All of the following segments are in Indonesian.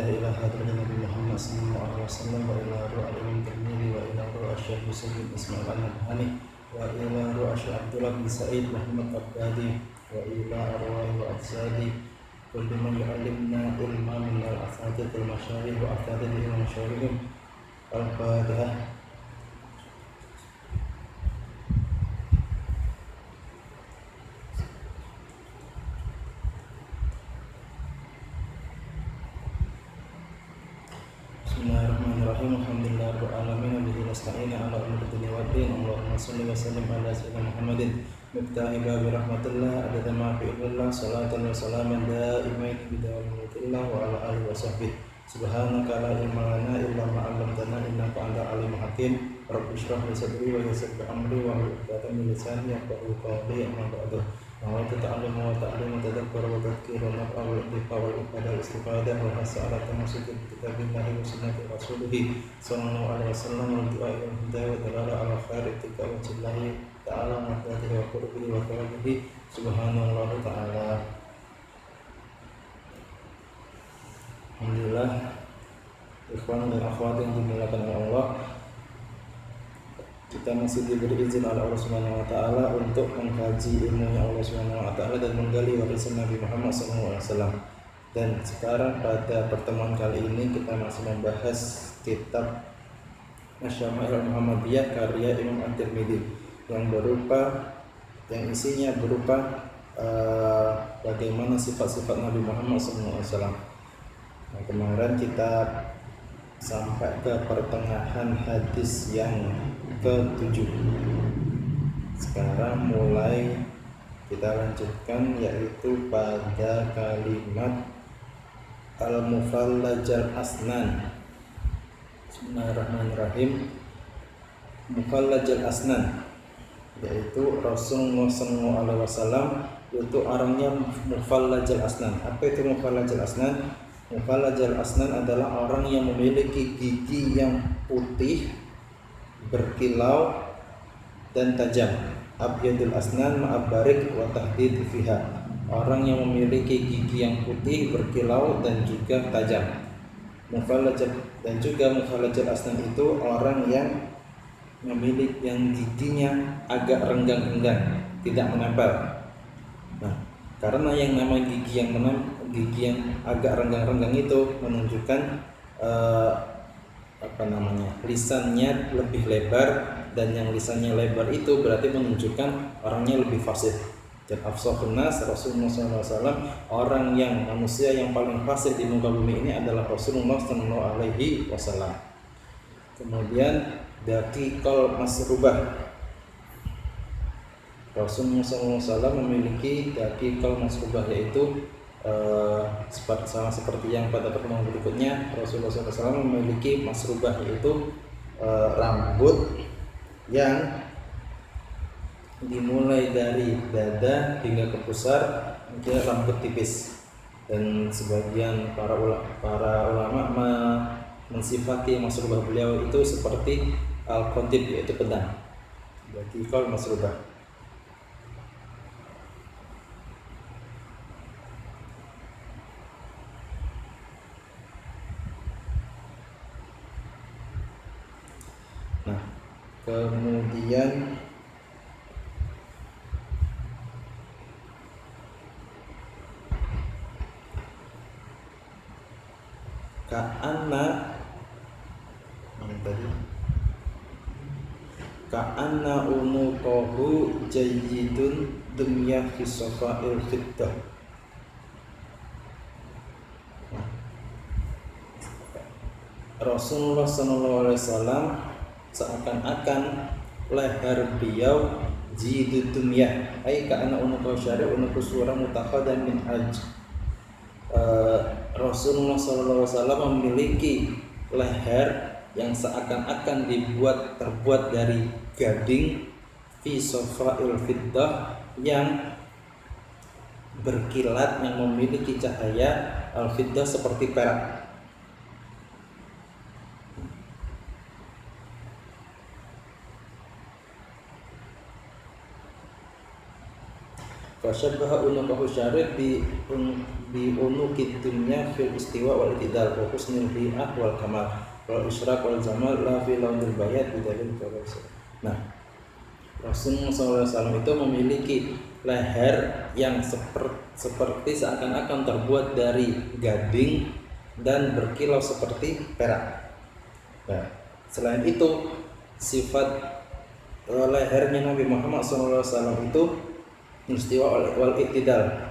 إلى حضرة النبي محمد صلى الله عليه وسلم وإلى روح الإمام الترمذي وإلى روح الشيخ سيد إسماعيل النبهاني وإلى روح الشيخ عبد الله بن سعيد محمد العبادي وإلى أرواح وأجساد كل من يعلمنا علما من الأساتذة المشايخ وأساتذة المشايخ. الفاتحة. Bismillahirrahmanirrahim. Alhamdulillahirabbil alamin bihi nasta'in ala umuri dunya waddin. Allahumma shalli wa sallim ala sayyidina Muhammadin miftahi babi rahmatillah adada ma fi illallah salatan wa salaman daimain bidawam mulkillah wa ala alihi wa sahbihi. Subhanaka la ilma lana illa ma 'allamtana innaka antal alimul hakim. Rabbi shrah li sadri wa yassir li amri wa hlul 'uqdatam min lisani yafqahu qawli. Amma ba'du. Nawaitu ta'allumu wa ta'limu tadabbur wa tadhkir wa naf'a wa iqtifa wa iqtada istifadah wa hasa ala tamassuki bi kitabillahi wa sunnati rasulih sallallahu alaihi wasallam wa du'a ila hidayah wa dalala ala khairi tika wa jillahi ta'ala mahdatihi wa qurbihi wa karamihi subhanallah ta'ala. Alhamdulillah, ikhwan dan akhwat yang dimuliakan oleh Allah, kita masih diberi izin oleh Allah Subhanahu wa taala untuk mengkaji ilmunya Allah Subhanahu wa taala dan menggali warisan Nabi Muhammad SAW. Dan sekarang pada pertemuan kali ini kita masih membahas kitab Asyama'il Muhammadiyah karya Imam At-Tirmidzi yang isinya berupa bagaimana sifat-sifat Nabi Muhammad SAW. Nah, kemarin kita sampai ke pertengahan hadis yang ke-7. Sekarang mulai kita lanjutkan, yaitu pada kalimat al-mufallajal asnan. Bismillahirrahmanirrahim. Mufallajal asnan, yaitu Rasulullah SAW itu orangnya mufallajal asnan. Apa itu mufallajal asnan? Mufallajal asnan adalah orang yang memiliki gigi yang putih, berkilau dan tajam. Abyadul asnan ma'abarik wa tahdid fiha. Orang yang memiliki gigi yang putih, berkilau dan juga tajam. Mufallajal asnan itu orang yang memiliki yang giginya agak renggang-renggang, tidak menempel. Nah, karena yang namanya gigi yang agak renggang-renggang itu menunjukkan lisannya lebih lebar, dan yang lisannya lebar itu berarti menunjukkan orangnya lebih fasih. Dan afsahun nas Rasulullah SAW, orang yang manusia yang paling fasih di muka bumi ini adalah Rasulullah SAW. Kemudian daqiqal masrubah. Rasulullah SAW memiliki daqiqal masrubah, yaitu sama seperti yang pada pertemuan berikutnya, Rasulullah SAW memiliki masrubah, yaitu rambut yang dimulai dari dada hingga ke pusar, dia rambut tipis. Dan sebagian para ulama mensifati masrubah beliau itu seperti al-qatib, yaitu pedang. Berarti kalau masrubah. Nah, kemudian Ka'anna unuqahu jayyidun dunya fi safa'il fiddah. Rasulullah SAW seakan-akan leher beliau jidud dunya, ai ka'anna unuqahu syari' unuqu surah mutakhadhan min hajj. Rasulullah SAW memiliki leher yang seakan-akan terbuat dari gading fi safa'il fiddah, yang berkilat, yang memiliki cahaya al-fiddah seperti perak. Fasyabbaha unuqahu syarif bi unuqid dunya fil istiwa wal i'tidal wa husnil bi'ah wal kamal wal isyraq wal jamal la fi launil bayat bidalil kawas. Nah, Rasulullah SAW itu memiliki leher yang seperti seakan-akan terbuat dari gading dan berkilau seperti perak. Nah, selain itu sifat lehernya Nabi Muhammad SAW itu istiwa wal i'tidal,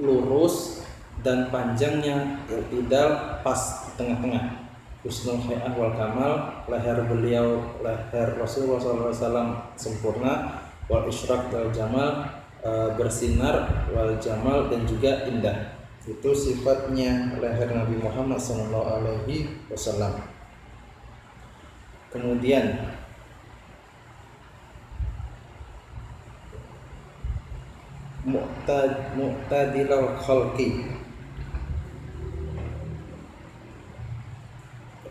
lurus, dan panjangnya i'tidal pas tengah-tengah. Husnul hay'ah wal kamal, leher Rasulullah SAW sempurna, wal isyraq wal jamal, bersinar, wal jamal, dan juga indah. Itu sifatnya leher Nabi Muhammad SAW. Kemudian mu'tadilal khalqi,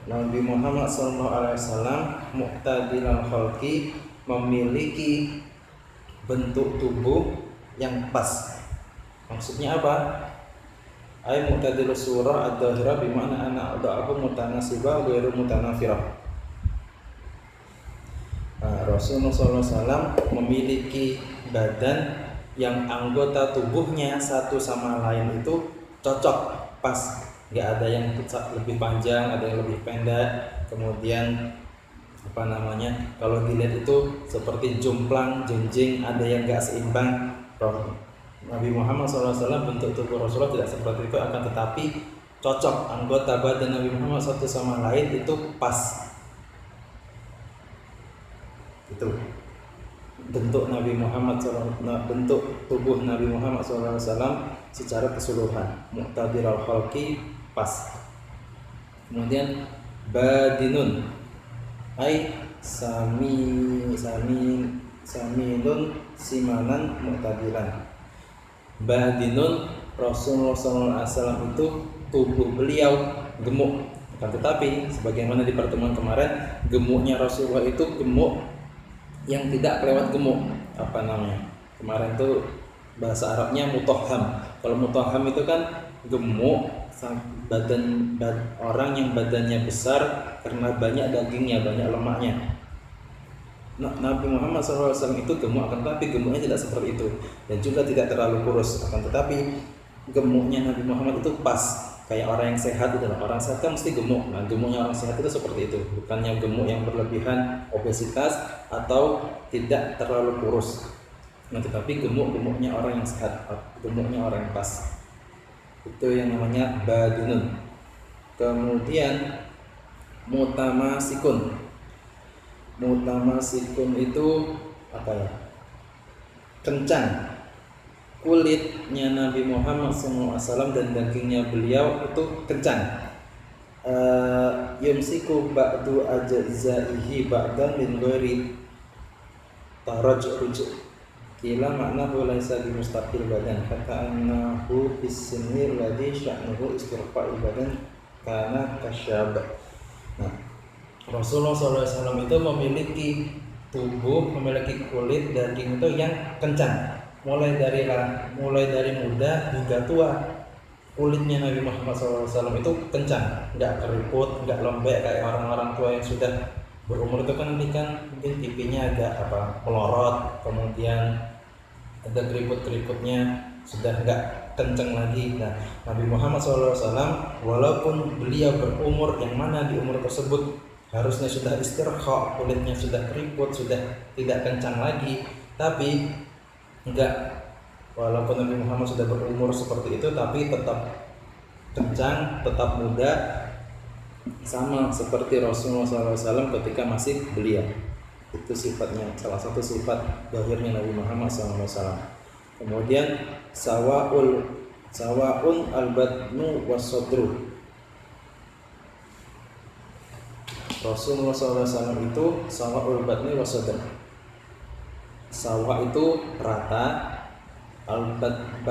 Nabi Muhammad SAW mu'tadilal khalqi, memiliki bentuk tubuh yang pas. Maksudnya apa? Ay mu'tadilus surah ad-dhahirah bima'na ana adha'ahu mutanasibah ghairu mutanafirah. Rasulullah SAW memiliki badan yang anggota tubuhnya satu sama lain itu cocok, pas, nggak ada yang lebih panjang, ada yang lebih pendek. Kemudian kalau dilihat itu seperti jomplang, jenjing, ada yang nggak seimbang. Nabi Muhammad SAW bentuk tubuh Rasulullah tidak seperti itu, akan tetapi cocok, anggota badan Nabi Muhammad satu sama lain itu pas. Itu bentuk Nabi Muhammad bentuk tubuh Nabi Muhammad SAW secara keseluruhan, mu'tadilal khalqi, pas. Kemudian badinun ay saminun simanan mu'tadilan. Badinun, Rasulullah SAW itu tubuh beliau gemuk, tetapi sebagaimana di pertemuan kemarin, gemuknya Rasulullah itu gemuk yang tidak kelewat gemuk. Kemarin tuh bahasa Arabnya mutahham. Kalau mutahham itu kan gemuk, orang yang badannya besar karena banyak dagingnya, banyak lemaknya. Nabi Muhammad SAW itu gemuk, akan tetapi gemuknya tidak seperti itu, dan juga tidak terlalu kurus. Akan tetapi gemuknya Nabi Muhammad itu pas, kayak orang yang sehat itu. Orang sehat kan mesti gemuk. Nah, gemuknya orang sehat itu seperti itu, bukannya gemuk yang berlebihan, obesitas, atau tidak terlalu kurus. Nah, tetapi gemuknya orang yang sehat, gemuknya orang yang pas. Itu yang namanya badunun. Kemudian mutamasikun. Mutamasikun itu apa ya? Kencang. Kulitnya Nabi Muhammad SAW dan dagingnya beliau itu kencang. Yumsiku ba'du ajzaihi ba'dan min ghairi tarajjuj. Kila maknahu laisa bimustaqil badan kata annahu bisinni alladhi sya'nuhu istirfa'i badan kana kasyab. Nah, Rasulullah SAW itu memiliki tubuh, memiliki kulit daging itu yang kencang, mulai dari muda hingga tua. Kulitnya Nabi Muhammad SAW itu kencang, nggak keriput, nggak lembek kayak orang-orang tua yang sudah berumur itu kan mungkin pipinya agak melorot, kemudian ada keriput-keriputnya, sudah nggak kenceng lagi. Nah, Nabi Muhammad SAW walaupun beliau berumur yang mana di umur tersebut harusnya sudah istirqa, kulitnya sudah keriput, sudah tidak kencang lagi, tapi enggak. Walaupun Nabi Muhammad sudah berumur seperti itu, tapi tetap kencang, tetap muda, sama seperti Rasulullah SAW ketika masih belia. Itu sifatnya, salah satu sifat zahirnya Nabi Muhammad SAW. Kemudian sawa'un al-batnu was-sadru. Rasulullah SAW itu sawa'ul batni was-sadr. Sawa itu rata,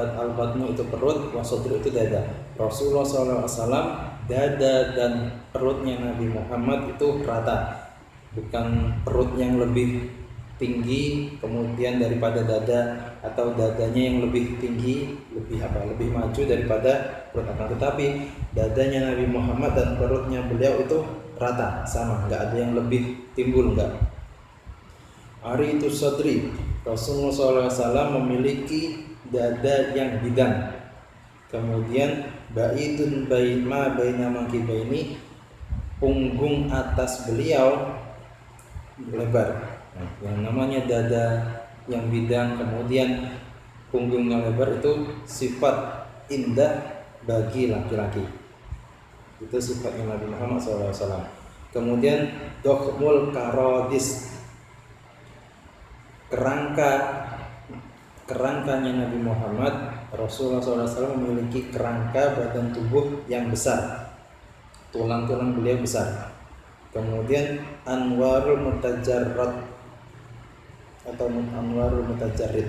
al-batnu itu perut, was-sadru itu dada. Rasulullah SAW dada dan perutnya Nabi Muhammad itu rata, bukan perut yang lebih tinggi kemudian daripada dada, atau dadanya yang lebih tinggi, lebih maju daripada perut. Tetapi dadanya Nabi Muhammad dan perutnya beliau itu rata, sama, nggak ada yang lebih timbul, nggak. Ari itu sadri, Rasulullah SAW memiliki dada yang bidang. Kemudian baitun baina mankibaini, punggung atas beliau lebar. Yang namanya dada yang bidang kemudian punggungnya lebar itu sifat indah bagi laki-laki. Itu sifatnya Nabi Muhammad SAW. Kemudian dokhmul karodis, kerangkanya Nabi Muhammad, Rasulullah SAW memiliki kerangka badan tubuh yang besar, tulang-tulang beliau besar. Kemudian anwarul mutajarrad atau anwarul mutajarrid,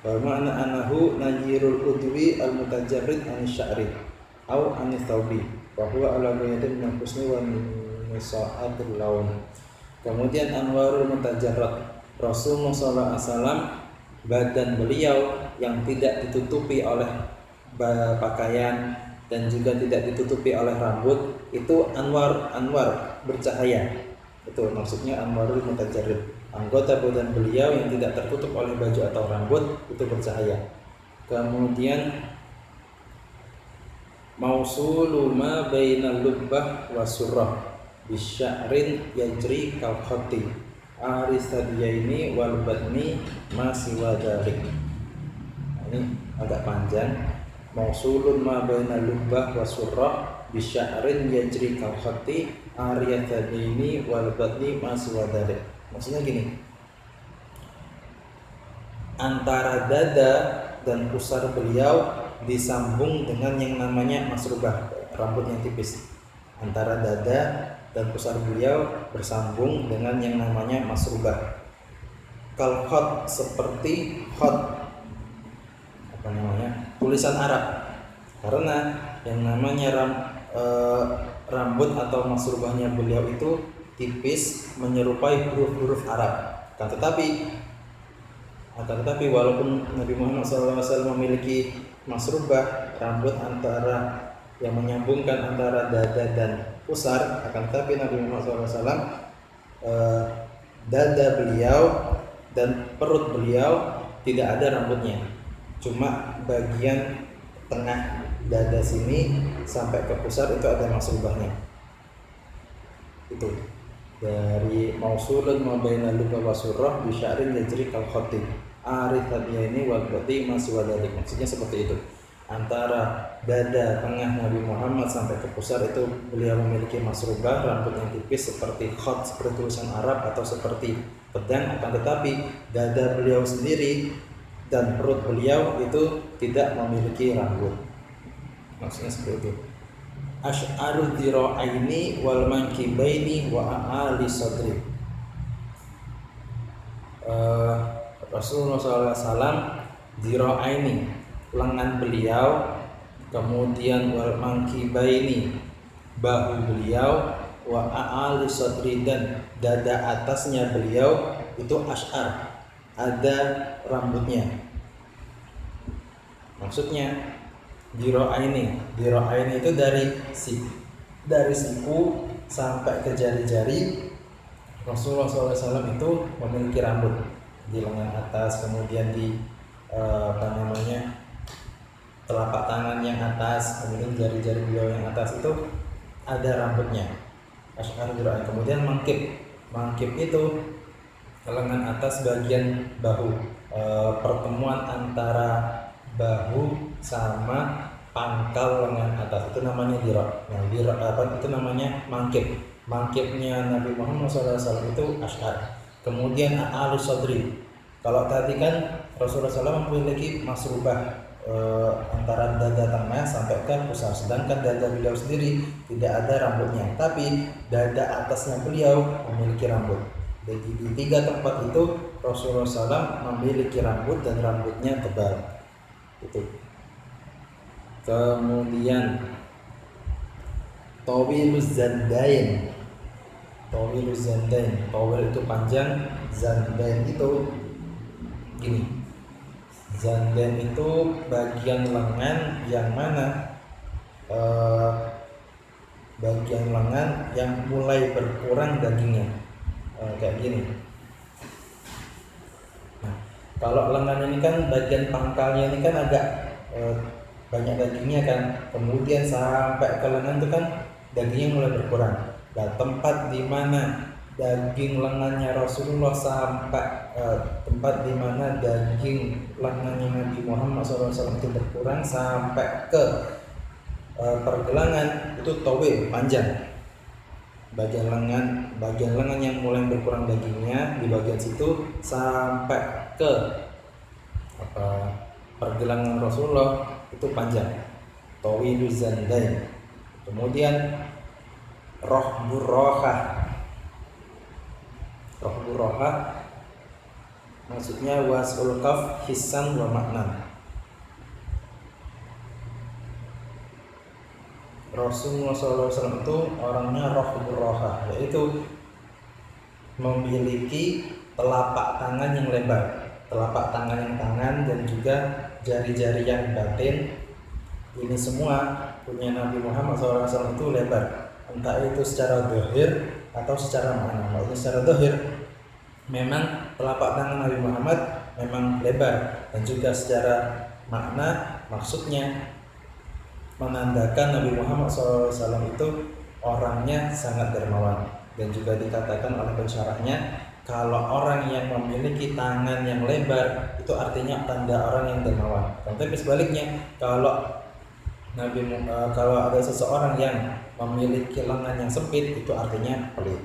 Bermakna anahu najirul udwi al mutajarrid an sya'ri au an thawbi wa huwa ala ghayrin min husni wa nisa'atul laun. Kemudian anwarul mutajarrad, Rasulullah SAW badan beliau yang tidak ditutupi oleh pakaian dan juga tidak ditutupi oleh rambut itu anwar bercahaya. Itu maksudnya anwarul mutajarrid. Anggota badan beliau yang tidak tertutup oleh baju atau rambut itu bercahaya. Kemudian mausulu ma bainal lubbah wa surrah bisya'rin yajri kal khatti arisadiyaini wal badni ma siwa dzalik. Ini agak panjang. Mausulun ma bainal lubbah wa surrah bisya'rin yajri kal khatti arisadiyaini wal badni ma siwa dzalik. Maksudnya gini, antara dada dan pusar beliau disambung dengan yang namanya masrubah, rambut yang tipis. Antara dada dan pusar beliau bersambung dengan yang namanya masrubah. Kal khot, seperti khot, tulisan Arab. Karena yang namanya rambut atau masrubahnya beliau itu tipis, menyerupai huruf-huruf Arab. Akan tetapi walaupun Nabi Muhammad SAW memiliki masrubah, rambut antara yang menyambungkan antara dada dan pusar, akan tetapi Nabi Muhammad SAW dada beliau dan perut beliau tidak ada rambutnya, cuma bagian tengah dada sini sampai ke pusar itu ada masrubahnya. Itu dari mausulun ma bainal lubbah wa surrah bi sya'rin yajri kal khatti arif tabiyaini wal bati masih wadalik. Maksudnya seperti itu. Antara dada tengah Nabi Muhammad sampai ke pusar itu beliau memiliki masrubah, rambut yang tipis seperti khat, seperti tulisan Arab atau seperti pedang. Akan tetapi dada beliau sendiri dan perut beliau itu tidak memiliki rambut. Maksudnya seperti itu. Ash'arul dhira'aini wal mankibaini wa a'ali sadri. Rasulullah SAW dhira'aini, lengan beliau, kemudian wal mankibaini, bahu beliau, wa a'ali sadri, dan dada atasnya beliau itu ash'ar, ada rambutnya. Maksudnya Dhira'aini itu dari siku sampai ke jari-jari. Rasulullah SAW itu memiliki rambut di lengan atas, kemudian di telapak tangan yang atas, kemudian jari-jari beliau yang atas itu ada rambutnya. Ash'ar dhira'ain. Kemudian mangkib itu lengan atas bagian bahu, pertemuan antara bahu sama pangkal lengan atas itu namanya dhira'. Itu namanya mangkib. Mangkibnya Nabi Muhammad SAW itu ash'ar. Kemudian a'ali sadri. Kalau tadi kan Rasulullah SAW memiliki masrubah antara dada tengah sampai ke pusar, sedangkan dada beliau sendiri tidak ada rambutnya. Tapi dada atasnya beliau memiliki rambut. Jadi di tiga tempat itu Rasulullah SAW memiliki rambut dan rambutnya tebal. Itu. Kemudian Tawiluz zandain. Tawiluz zandain. Tawil itu panjang, zandain itu gini. Zandain itu bagian lengan yang mana bagian lengan yang mulai berkurang dagingnya, kayak gini. Nah, kalau lengan ini kan bagian pangkalnya ini kan agak banyak dagingnya kan, kemudian sampai ke lengan itu kan dagingnya mulai berkurang. Nah, tempat di mana daging lengannya Rasulullah sampai tempat di mana daging lengannya Nabi Muhammad SAW itu berkurang sampai ke pergelangan itu tawil, panjang. Bagian lengan yang mulai berkurang dagingnya di bagian situ sampai ke pergelangan Rasulullah itu panjang, tawiluz zandain. Kemudian rohbur rohah maksudnya wasul kaf hissan wa maknan. Rasulullah SAW itu orangnya rohbur rohah, yaitu memiliki telapak tangan yang lebar, telapak tangan yang dan juga jari-jari yang batin. Ini semua punya Nabi Muhammad SAW itu lebar, entah itu secara zahir atau secara makna. Maksudnya secara zahir memang telapak tangan Nabi Muhammad memang lebar, dan juga secara makna maksudnya menandakan Nabi Muhammad SAW itu orangnya sangat dermawan. Dan juga dikatakan oleh pensyarahnya, kalau orang yang memiliki tangan yang lebar itu artinya tanda orang yang dermawan. Tapi sebaliknya, kalau ada seseorang yang memiliki lengan yang sempit itu artinya pelit.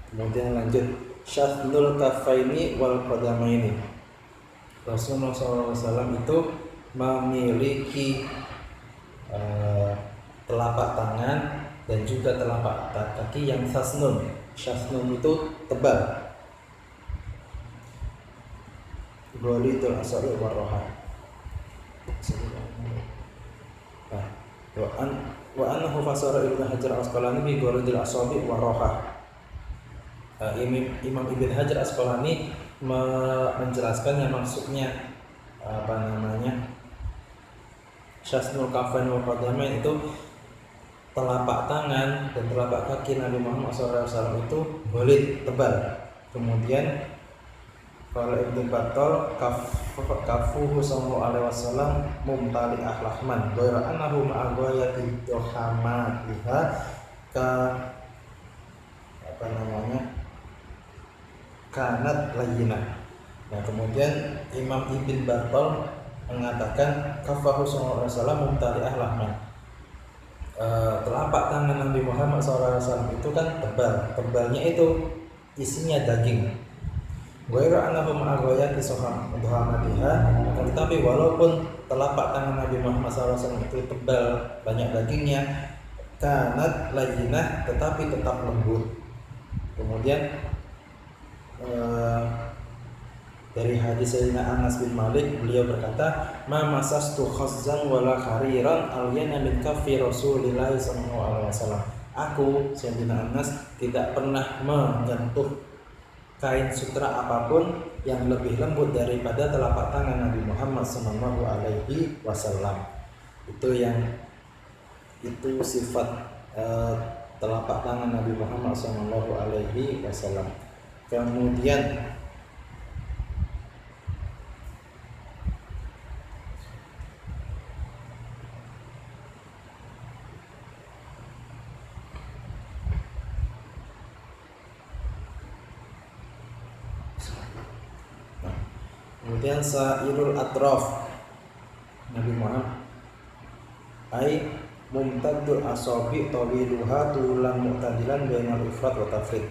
Kemudian lanjut, syathnul kafaini wal qadamaini. Rasulullah SAW itu memiliki telapak tangan dan juga telapak kaki yang sasnun. Sasnun itu tebal. Ghalidul asabi warroha. Wa annahu fasara Ibnu Hajar Asqalani bi ghalidul asabi warroha. Imam Ibnu Hajar Asqalani menjelaskan yang maksudnya syasnul kafain wal qadamain itu telapak tangan dan telapak kaki Nabi Muhammad SAW itu ghalid, tebal. Kemudian kalau Ibnu Battal kafuhu sallallahu alaihi wasallam mumtali ahlahman ghaira annahu ma'aghayati dohamatiha kanat layyinah. Nah, kemudian Imam Ibn Battal mengatakan kafahu sallallahu alaihi wasallam mumtali ahlahman, telapak tangan Nabi Muhammad SAW itu kan tebalnya itu isinya daging. Ghairu annahu ma'aghayati dohamatiha, tetapi walaupun telapak tangan Nabi Muhammad SAW itu tebal, banyak dagingnya, kanat layyinah, tetapi tetap lembut. Kemudian dari hadis Sayyidina Anas bin Malik, beliau berkata, "Ma masastu khazzan wala khariran alyana min kaffi Rasulillah sallallahu alaihi wasallam." Aku, Sayyidina Anas, tidak pernah menyentuh kain sutra apapun yang lebih lembut daripada telapak tangan Nabi Muhammad sallallahu alaihi wasallam. Itu sifat telapak tangan Nabi Muhammad sallallahu alaihi wasallam. Kemudian sairul atraf Nabi Muhammad ai mumtaddul asabi tawiluha tulan mu'tadilan bainal ifrat wa tafrid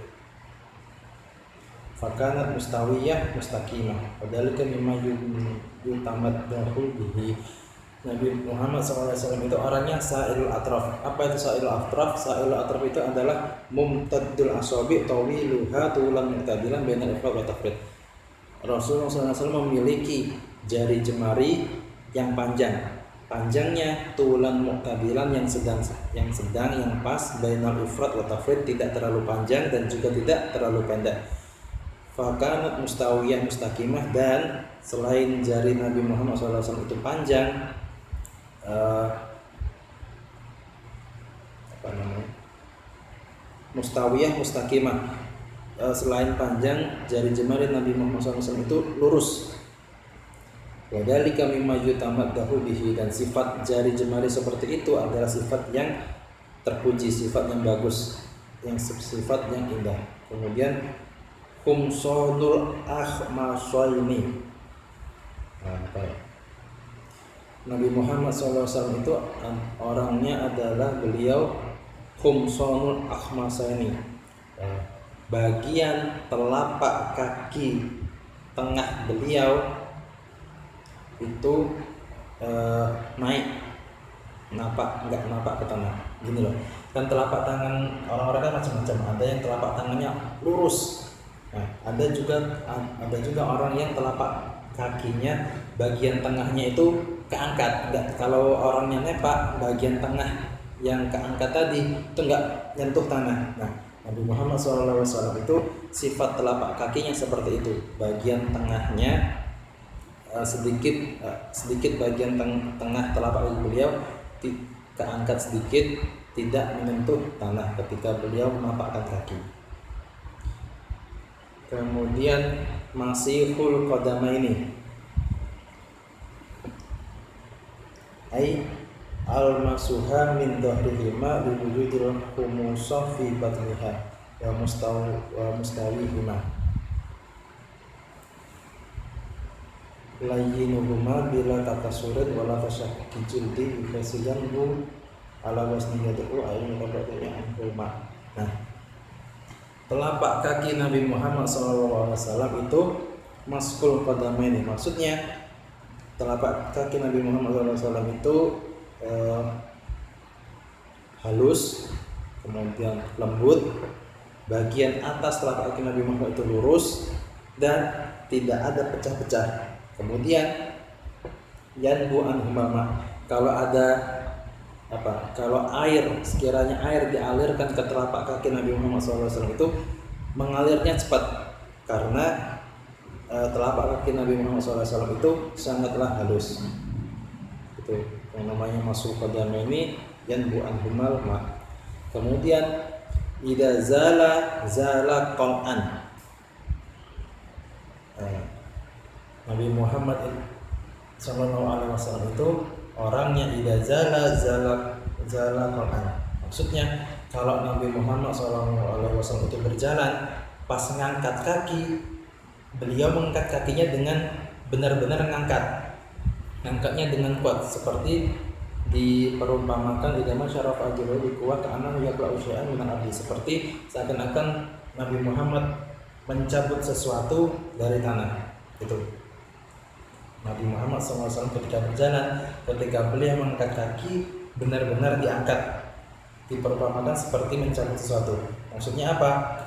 fakanat mustawiyah mustaqimah padhalika mimma yutamaddahu bihi. Nabi Muhammad SAW itu orangnya sairul atraf. Apa itu sairul atraf? Sairul atraf itu adalah mumtaddul asabi tawiluha tulan mu'tadilan bainal ifrat wa tafrid. Rasulullah SAW memiliki jari jemari yang panjang panjangnya, tulan mu'tadilan yang sedang, yang pas, bainal ifrat wa tafrid, tidak terlalu panjang dan juga tidak terlalu pendek. Fakanat mustawiyah mustaqimah, dan selain jari Nabi Muhammad SAW itu panjang, mustawiyah mustaqimah, selain panjang, jari jemari Nabi Muhammad SAW itu lurus. Wadhalika mimma yutamaddahu bihi, dan sifat jari jemari seperti itu adalah sifat yang terpuji, sifat yang bagus, yang sifat yang indah. Kemudian khumsonul akhmasaini, Nabi Muhammad SAW itu orangnya adalah beliau khumsonul akhmasaini, bagian telapak kaki tengah beliau itu naik, enggak napak ke tanah, gini loh. Dan telapak tangan orang-orang kan macam-macam, ada yang telapak tangannya lurus, ada juga orang yang telapak kakinya bagian tengahnya itu keangkat. Enggak, kalau orangnya nepak, bagian tengah yang keangkat tadi itu enggak nyentuh tanah. Nah, Nabi Muhammad SAW itu sifat telapak kakinya seperti itu, bagian tengahnya sedikit bagian tengah telapak kaki beliau keangkat sedikit, tidak menyentuh tanah ketika beliau menapakkan kaki. Kemudian masihul qadamaini, ai al-masuha min dhahrihima li wujudil khumusa fi batniha wa mustawihima layyinuhuma bila takasurin wala tasyakki jildi bifasiyan hu ala wasni yad'u ayin tabadanya anhuma. Nah, telapak kaki Nabi Muhammad SAW itu maskul qadamaini, maksudnya telapak kaki Nabi Muhammad SAW itu halus, kemudian lembut, bagian atas telapak kaki Nabi Muhammad itu lurus dan tidak ada pecah-pecah. Kemudian yanbu anhumama, kalau air, sekiranya air dialirkan ke telapak kaki Nabi Muhammad SAW itu mengalirnya cepat, karena telapak kaki Nabi Muhammad SAW itu sangatlah halus. Itu yang namanya masul qadamaini yanbu anhumal ma. Kemudian idza zala qam'an, Nabi Muhammad SAW itu orangnya idza zala qam'an. Maksudnya kalau Nabi Muhammad SAW itu berjalan, pas ngangkat kaki, beliau mengangkat kakinya dengan benar-benar ngangkatnya dengan kuat, seperti diperumpamakan idama syaraf ajru bi kuwat anna yaqla usya'an min al-ardi, seperti seakan-akan Nabi Muhammad mencabut sesuatu dari tanah. Itu Nabi Muhammad SAW ketika berjalan, ketika beliau mengangkat kaki, benar-benar diangkat, diperumpamakan seperti mencabut sesuatu. Maksudnya apa?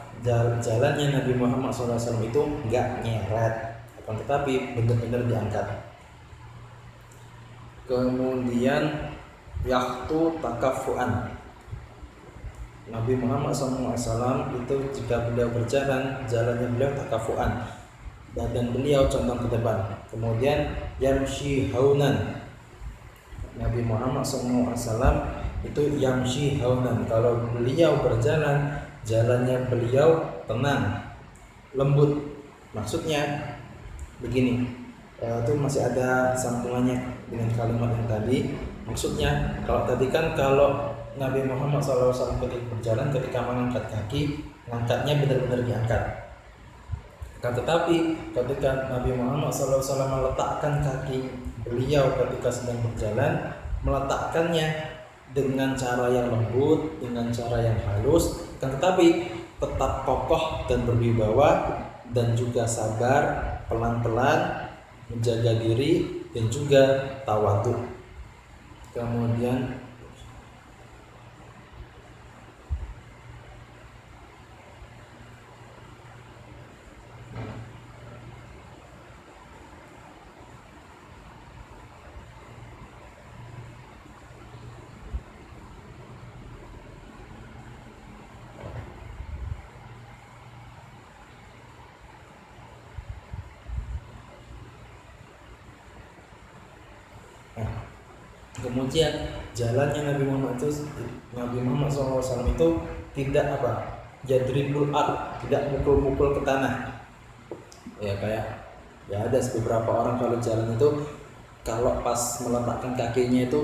Jalannya Nabi Muhammad SAW itu enggak nyeret, akan tetapi benar-benar diangkat. Kemudian yaktu takafuan, Nabi Muhammad SAW itu jika beliau berjalan, jalannya beliau takafuan, badan beliau condong ke depan. Kemudian yamshi haunan, Nabi Muhammad SAW itu yamshi haunan, kalau beliau berjalan, jalannya beliau tenang, lembut. Maksudnya begini, itu masih ada sambungannya dengan kalimat yang tadi. Maksudnya kalau tadi kan kalau Nabi Muhammad SAW ketika berjalan, ketika mengangkat kaki, ngangkatnya benar-benar diangkat. Kan tetapi ketika Nabi Muhammad SAW meletakkan kaki beliau ketika sedang berjalan, meletakkannya dengan cara yang lembut, dengan cara yang halus, kan tetapi tetap kokoh dan berwibawa, dan juga sabar, pelan-pelan, menjaga diri, dan juga tawadhu. Kemudian Kemudian jalannya Nabi Muhammad SAW itu tidak jadribul ard, tidak mukul-mukul ke tanah. Ya kayak ada beberapa orang kalau jalan itu kalau pas meletakkan kakinya itu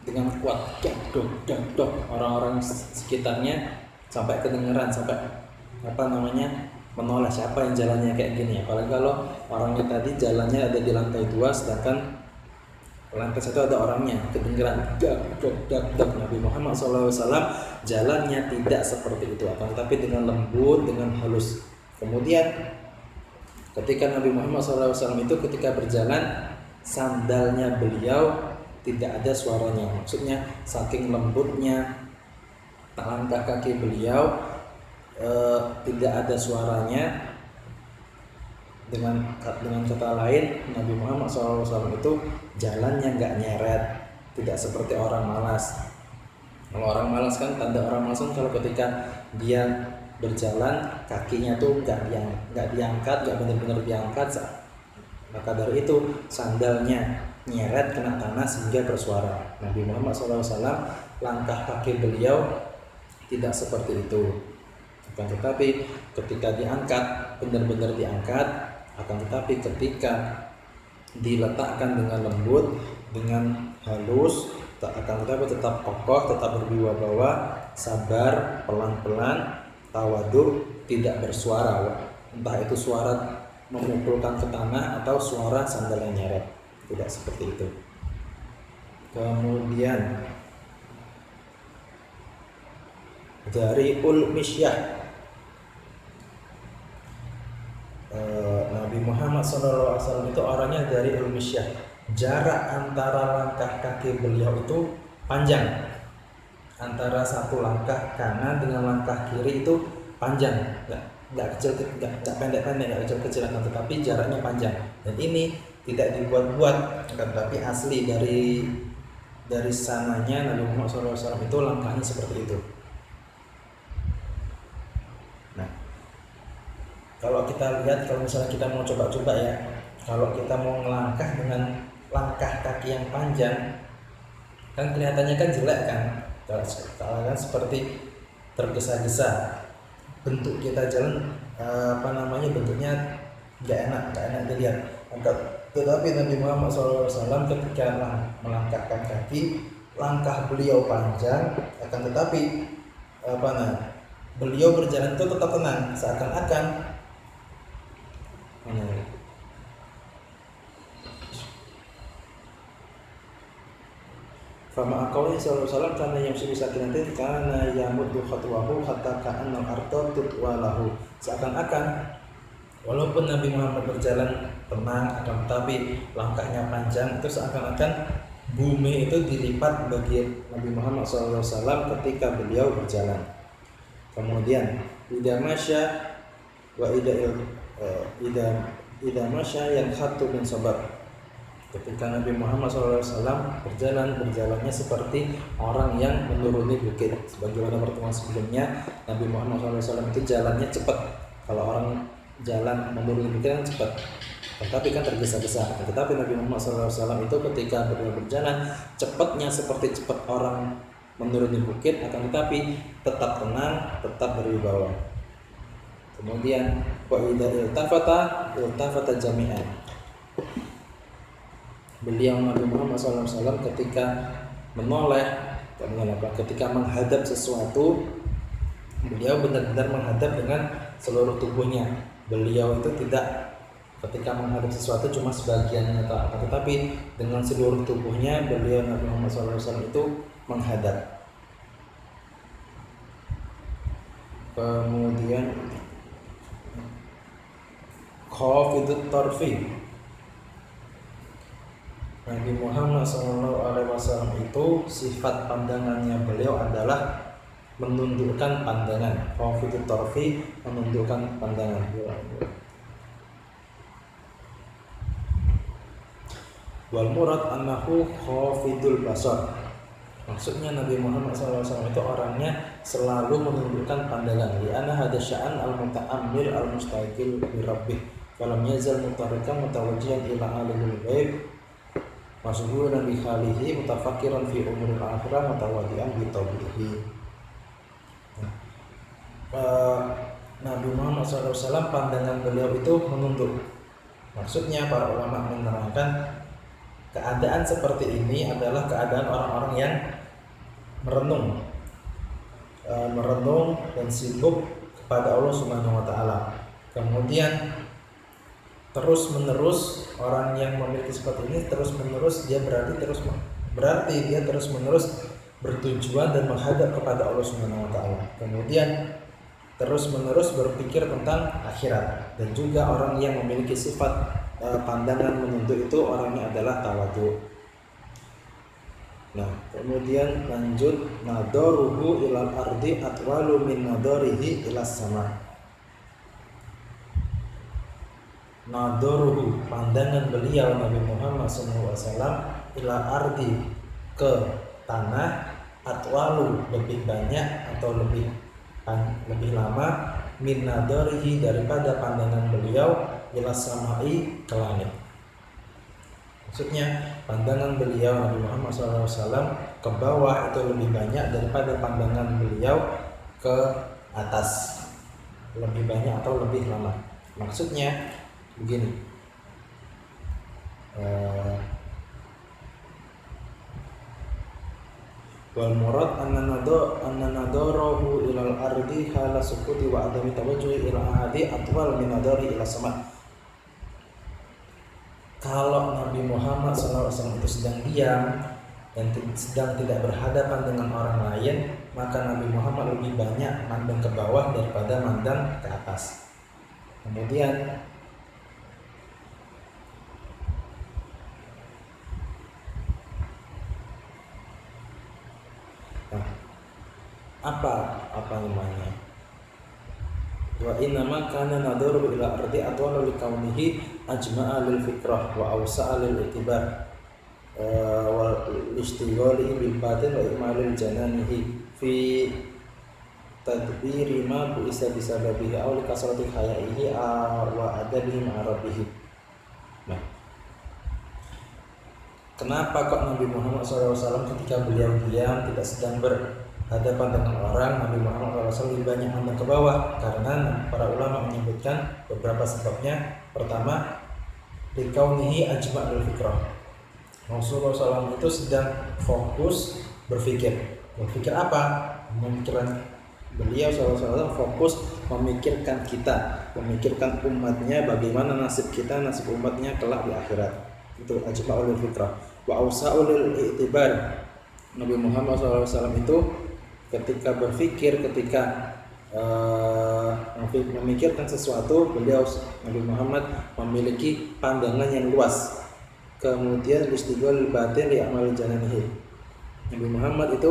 dengan kuat, dok, orang-orang sekitarnya sampai kedengeran, sampai menoleh siapa yang jalannya kayak gini. Apalagi kalau orangnya tadi jalannya ada di lantai 2, sedangkan lantai 1 ada orangnya, kedengeran dok. Nabi Muhammad SAW jalannya tidak seperti itu, akan tetapi dengan lembut, dengan halus. Kemudian ketika Nabi Muhammad SAW itu ketika berjalan, sandalnya beliau tidak ada suaranya. Maksudnya saking lembutnya langkah kaki beliau, tidak ada suaranya. Dengan kata lain, Nabi Muhammad SAW itu jalannya nggak nyeret, tidak seperti orang malas. Kalau orang malas kan, tanda orang malas kan kalau ketika dia berjalan kakinya tuh nggak diangkat, nggak benar-benar diangkat. Maka dari itu sandalnya nyeret kena tanah sehingga bersuara. Nabi Muhammad SAW langkah kaki beliau tidak seperti itu. Tetapi ketika diangkat, benar-benar diangkat. Akan tetapi ketika diletakkan dengan lembut, dengan halus, akan tetapi tetap kokoh, tetap berwibawa, sabar, pelan-pelan, tawadhu, tidak bersuara. Entah itu suara memukulkan ke tanah atau suara sandalnya nyeret, tidak seperti itu. Kemudian dari Ul-Misyah, Nabi Muhammad SAW itu orangnya dari Ul-Misyah. Jarak antara langkah kaki beliau itu panjang. Antara satu langkah kanan dengan langkah kiri itu panjang, nggak kecil, nggak pendek-pendek, nggak kecil-kecil, tetapi jaraknya panjang. Dan ini tidak dibuat-buat, tetapi asli dari sananya Nabi Muhammad SAW itu langkahnya seperti itu. Nah, kalau kita lihat, kalau misalnya kita mau coba-coba ya, kalau kita mau melangkah dengan langkah kaki yang panjang, kan kelihatannya kan jelek kan, kalau kan seperti tergesa-gesa. Bentuk kita jalan bentuknya nggak enak dilihat. Tetapi Nabi Muhammad SAW ketika melangkahkan kaki, langkah beliau panjang, akan tetapi beliau berjalan itu tetap tenang, seakan-akan Fama aqawli sallallahu alaihi wasallam kana yamshi bisakinatin kana yamuddu khatwahu hatta ka'anna al-ardha tutwalahu. Seakan-akan walaupun Nabi Muhammad berjalan tenang, akan tetapi langkahnya panjang, itu seakan-akan bumi itu dilipat bagi Nabi Muhammad SAW ketika beliau berjalan. Kemudian idza masya wa idza masya yang khatu min sabar. Ketika Nabi Muhammad SAW berjalannya seperti orang yang menuruni bukit. Sebagaimana pertemuan sebelumnya, Nabi Muhammad SAW itu jalannya cepat. Kalau orang jalan menuruni bukit kan cepat, tetapi kan tergesa-gesa. Tetapi Nabi Muhammad SAW itu ketika berjalan cepatnya seperti cepat orang menuruni bukit, akan tetapi tetap tenang, tetap berwibawa. Kemudian wa idza iltafata jami'an. Beliau Nabi Muhammad SAW ketika menoleh, ketika menghadap sesuatu, beliau benar-benar menghadap dengan seluruh tubuhnya. Beliau itu tidak ketika menghadap sesuatu cuma sebagiannya, tetapi dengan seluruh tubuhnya beliau Nabi Muhammad SAW itu menghadap. Kemudian khafidut tarfi. Nabi Muhammad SAW itu sifat pandangannya beliau adalah menundukkan pandangan. Khafidut tarfi, menundukkan pandangan. Wal murad annahu khafidul basar. Maksudnya Nabi Muhammad SAW itu orangnya selalu menundukkan pandangan. Li'anna hadza sya'an al-muta'ammil al-mustaqil bi rabbih. Falam yazal mutarikan mutawajjihan ila alimul ghaib Masyhuran bi khalihi mutafakkiran fi umuril akhirah mutawadi'an bi tabihi. Nabi Muhammad SAW pandangan beliau itu menunduk. Maksudnya para ulama menerangkan keadaan seperti ini adalah keadaan orang-orang yang merenung dan sibuk kepada Allah Subhanahu wa taala. Kemudian terus-menerus orang yang memiliki sifat ini terus-menerus dia berarti dia terus-menerus bertujuan dan menghadap kepada Allah Subhanahu wa taala. Kemudian terus-menerus berpikir tentang akhirat, dan juga orang yang memiliki sifat pandangan menunduk itu orangnya adalah tawadhu. Nah, kemudian lanjut, nadaruhu ilal ardi atwalu min nadarihi ilas sama. Nadaruhu, pandangan beliau Nabi Muhammad SAW ilal ardi, ke tanah, atwalu, lebih banyak atau lebih lama, min nadarihi, daripada pandangan beliau ilas samai, ke langit. Maksudnya pandangan beliau Nabi Muhammad SAW ke bawah itu lebih banyak daripada pandangan beliau ke atas, lebih banyak atau lebih lama. Maksudnya begini, wal murad anna nadarahu ilal ardi hala sukuti wa adami tawajjuhi ila ahadi atwal min nadari ila sama. Kalau Nabi Muhammad SAW itu sedang diam dan sedang tidak berhadapan dengan orang lain, maka Nabi Muhammad lebih banyak mandang ke bawah daripada mandang ke atas. Kemudian apa namanya? Wa innama kana nadaru ila ardi atwala li kaunihi ajma'a lil fikrah wa awsa'a lil i'tibar wa istighali bil batin wa imalil jananihi fi tadbiri ma bisa bisababihi aw li kasrati haya'ihi wa adabihi ma'a rabbih. Nah, kenapa kok Nabi Muhammad SAW ketika beliau diam tidak sedang berhadapan dengan orang, Nabi Muhammad SAW lebih banyak mandang ke bawah? Karena para ulama menyebutkan beberapa sebabnya. Pertama, likaunihi ajma'ul fikrah, Rasulullah SAW itu sedang fokus berpikir. Berpikir apa? Pemikiran beliau SAW fokus memikirkan kita, memikirkan umatnya, bagaimana nasib kita, nasib umatnya kelak di akhirat. Itu ajma'ul fikrah. Wa awsa'ul i'tibar. Nabi Muhammad SAW itu ketika berpikir, ketika memikirkan sesuatu, beliau Nabi Muhammad memiliki pandangan yang luas. Kemudian istighol batin li amal jananihi. Nabi Muhammad itu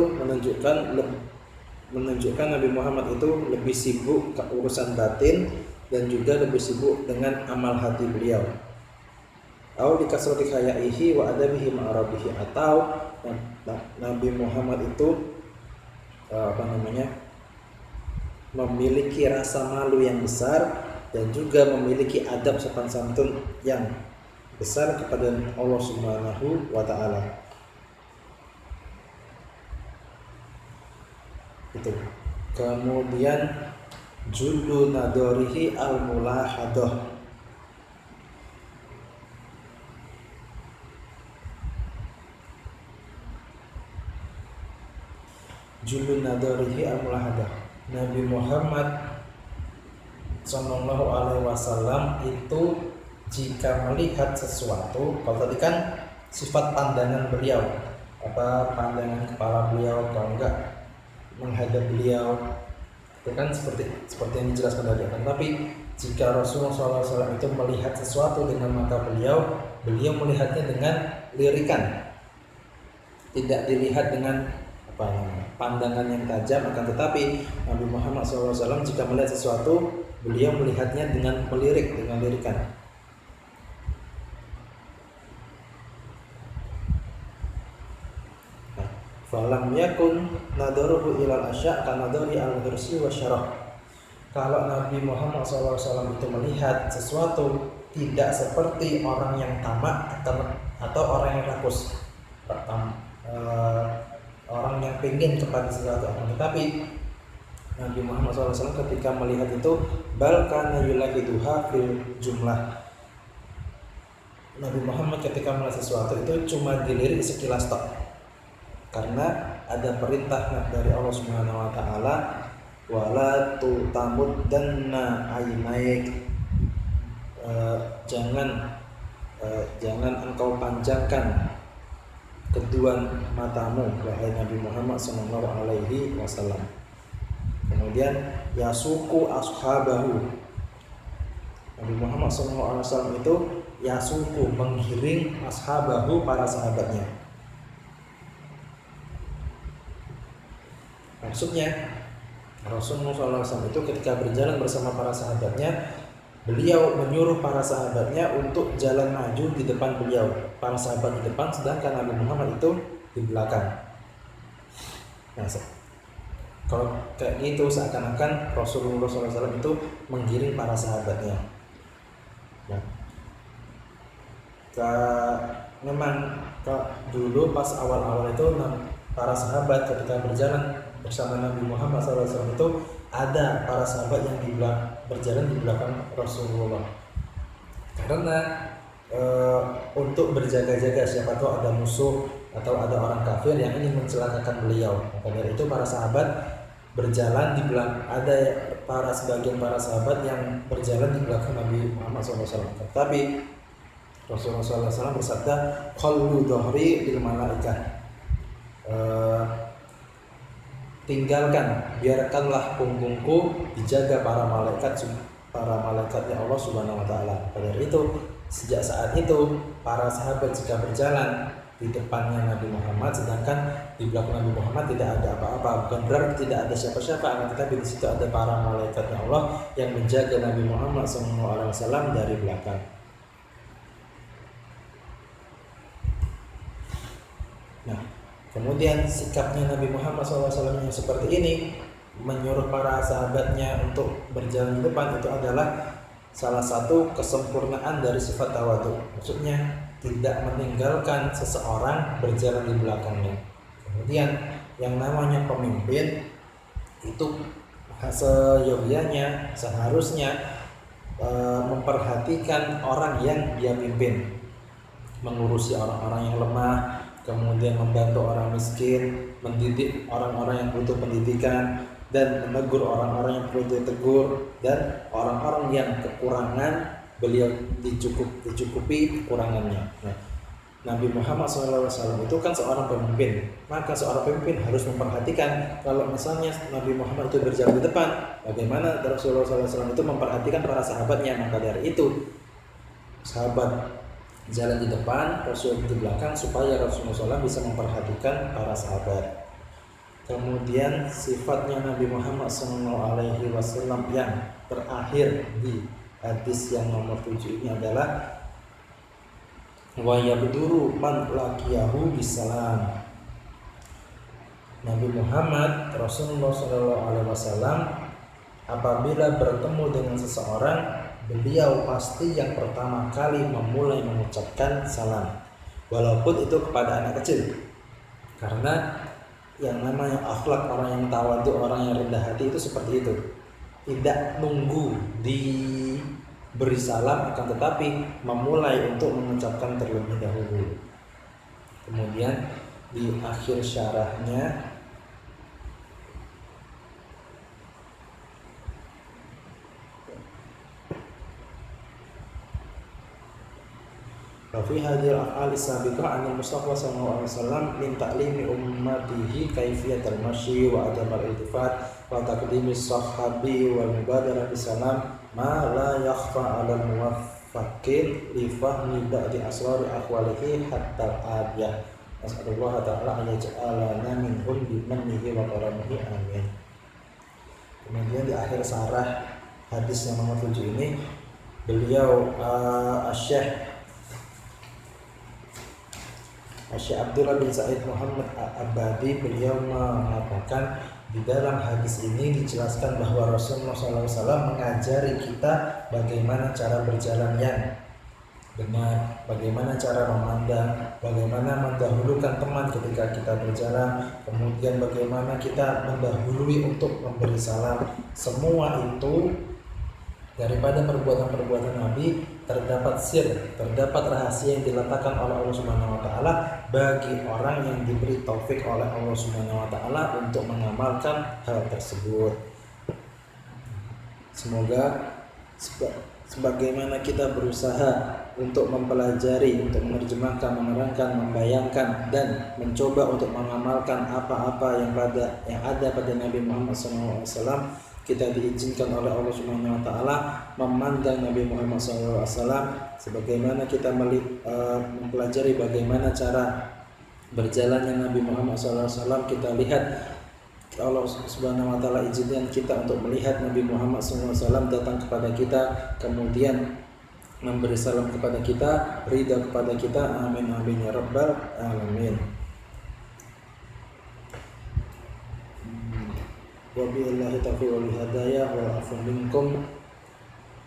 menunjukkan Nabi Muhammad itu lebih sibuk ke urusan batin dan juga lebih sibuk dengan amal hati beliau. Au dikasrati haya'ihi wa adabihi ma'arabihi, atau Nabi Muhammad itu memiliki rasa malu yang besar dan juga memiliki adab sopan santun yang besar kepada Allah Subhanahu wa taala. Itu. Kemudian jullu nadorihi al-mulahadah. Jullu nadorihi al-mulahadah. Nabi Muhammad Sallallahu Alaihi Wasallam itu jika melihat sesuatu, kalau tadi kan sifat pandangan beliau, pandangan kepala beliau, kalau enggak menghadap beliau, itu kan seperti yang dijelaskan tadi. Tapi jika Rasulullah SAW itu melihat sesuatu dengan mata beliau melihatnya dengan lirikan, tidak dilihat dengan pandangan yang tajam. Akan tetapi Nabi Muhammad SAW jika melihat sesuatu, beliau melihatnya dengan melirik, dengan lirikan. Falam yakun nadaruhu ilal asya' kanadari al-hirsi wa syarah. Kalau Nabi Muhammad SAW itu melihat sesuatu, tidak seperti orang yang tamak atau orang yang rakus, orang yang pengen kepada sesuatu. Tetapi Nabi Muhammad SAW ketika melihat itu, bal kana yulahiduha fil jumlah. Nabi Muhammad ketika melihat sesuatu itu cuma dilirik sekilas tok, karena ada perintah dari Allah Subhanahu wa taala, wala tutamuddanna aynaik, jangan engkau panjangkan kedua matamu wahai Nabi Muhammad sallallahu alaihi wasallam. Kemudian yasuku ashabahu, Nabi Muhammad sallallahu alaihi wasallam itu yasuku, menggiring ashabahu, para sahabatnya. Maksudnya Rasulullah SAW itu ketika berjalan bersama para sahabatnya, beliau menyuruh para sahabatnya untuk jalan maju di depan beliau, para sahabat di depan, sedangkan Nabi Muhammad itu di belakang. Nah, kalau kayak gitu seakan-akan Rasulullah SAW itu menggiring para sahabatnya. Nah, memang dulu pas awal-awal itu para sahabat ketika berjalan bersama Nabi Muhammad SAW itu ada para sahabat yang berjalan di belakang Rasulullah, karena untuk berjaga-jaga, siapa tahu ada musuh atau ada orang kafir yang ingin mencelakakan beliau. Maka dari itu para sahabat berjalan di belakang, ada sebagian para sahabat yang berjalan di belakang Nabi Muhammad SAW. Tetapi Rasulullah SAW bersabda, "Khallu dhahri lil malaikah." Tinggalkan, biarkanlah punggungku dijaga para malaikatnya Allah Subhanahu wa taala. Pada itu, sejak saat itu para sahabat jika berjalan di depannya Nabi Muhammad, sedangkan di belakang Nabi Muhammad tidak ada apa-apa, bukan berarti tidak ada siapa-siapa, tetapi di situ ada para malaikatnya Allah yang menjaga Nabi Muhammad SAW dari belakang. Nah, kemudian sikapnya Nabi Muhammad SAW yang seperti ini, menyuruh para sahabatnya untuk berjalan di depan, itu adalah salah satu kesempurnaan dari sifat tawadhu. Maksudnya tidak meninggalkan seseorang berjalan di belakangnya. Kemudian yang namanya pemimpin itu seyogyanya, seharusnya memperhatikan orang yang dia pimpin, mengurusi orang-orang yang lemah, kemudian membantu orang miskin, mendidik orang-orang yang butuh pendidikan, dan menegur orang-orang yang perlu ditegur, dan orang-orang yang kekurangan beliau dicukupi kekurangannya. Nah, Nabi Muhammad SAW itu kan seorang pemimpin, maka seorang pemimpin harus memperhatikan kalau misalnya Nabi Muhammad itu berjalan di depan, bagaimana Rasulullah SAW itu memperhatikan para sahabatnya. Maka dari itu sahabat jalan di depan, Rasul di belakang, supaya Rasulullah SAW bisa memperhatikan para sahabat. Kemudian sifatnya Nabi Muhammad SAW yang terakhir di hadis yang nomor 7 ini adalah wa yabduru man laqiyahu bisalam. Nabi Muhammad Rasulullah SAW apabila bertemu dengan seseorang, beliau pasti yang pertama kali memulai mengucapkan salam, walaupun itu kepada anak kecil. Karena yang namanya akhlak orang yang tawadhu, orang yang rendah hati itu seperti itu. Tidak nunggu diberi salam, akan tetapi memulai untuk mengucapkan terlebih dahulu. Kemudian di akhir syarahnya Fi hadhil af'al as-sabiqah 'an al-Mustafa sallallahu alaihi wasallam min ta'limi ummatihi kaifiyatal masyi wa adab al-iltifat wa taqdim as-sahabi wal mubadarah bisalam ma la yakhfa 'ala al-muwaffaqin li fahmi ba'di asrar ahwalihi hatta al-adiyah. Nas'alullah ta'ala an yaj'alana minhum bi mannihi wa karamihi, amin. Kemudian di akhir sarah hadis yang nomor 7 ini, beliau Syekh Abdullah bin Sa'id Muhammad Al-Abadi, beliau mengatakan di dalam hadis ini dijelaskan bahwa Rasulullah SAW mengajari kita bagaimana cara berjalan yang benar, bagaimana cara memandang, bagaimana mendahulukan teman ketika kita berjalan, kemudian bagaimana kita mendahului untuk memberi salam. Semua itu daripada perbuatan-perbuatan Nabi terdapat sir, terdapat rahasia yang diletakkan oleh Allah Subhanahu wa taala bagi orang yang diberi taufik oleh Allah Subhanahu wa taala untuk mengamalkan hal tersebut. Semoga sebagaimana kita berusaha untuk mempelajari, untuk menerjemahkan, menerangkan, membayangkan dan mencoba untuk mengamalkan apa-apa yang ada pada Nabi Muhammad SAW, kita diizinkan oleh Allah Subhanahu wa taala memandang Nabi Muhammad SAW sebagaimana kita mempelajari bagaimana cara berjalannya Nabi Muhammad SAW. Kita lihat Allah Subhanahu wa taala izinkan kita untuk melihat Nabi Muhammad SAW datang kepada kita, kemudian memberi salam kepada kita, ridha kepada kita. Amin amin ya rabbal alamin. Wabillahi taufiq wal hidayah wal afu minkum.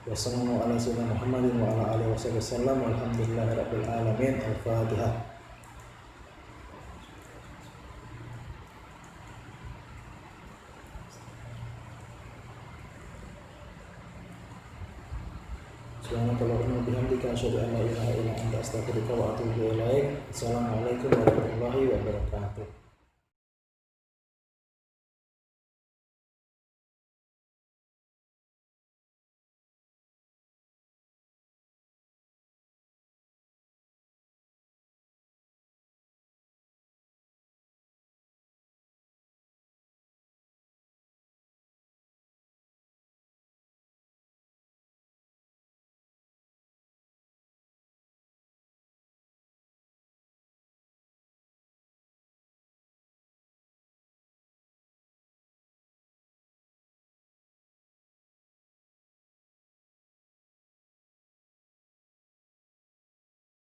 Wassalamu ala sayyidina Muhammadin wa ala alihi wasallam. Walhamdulillahi rabbil alamin. Al-Fatihah. Subhanakallahumma wa bihamdika asyhadu an la ilaha illa anta astaghfiruka wa atubu ilaik. Assalamualaikum warahmatullahi wabarakatuh.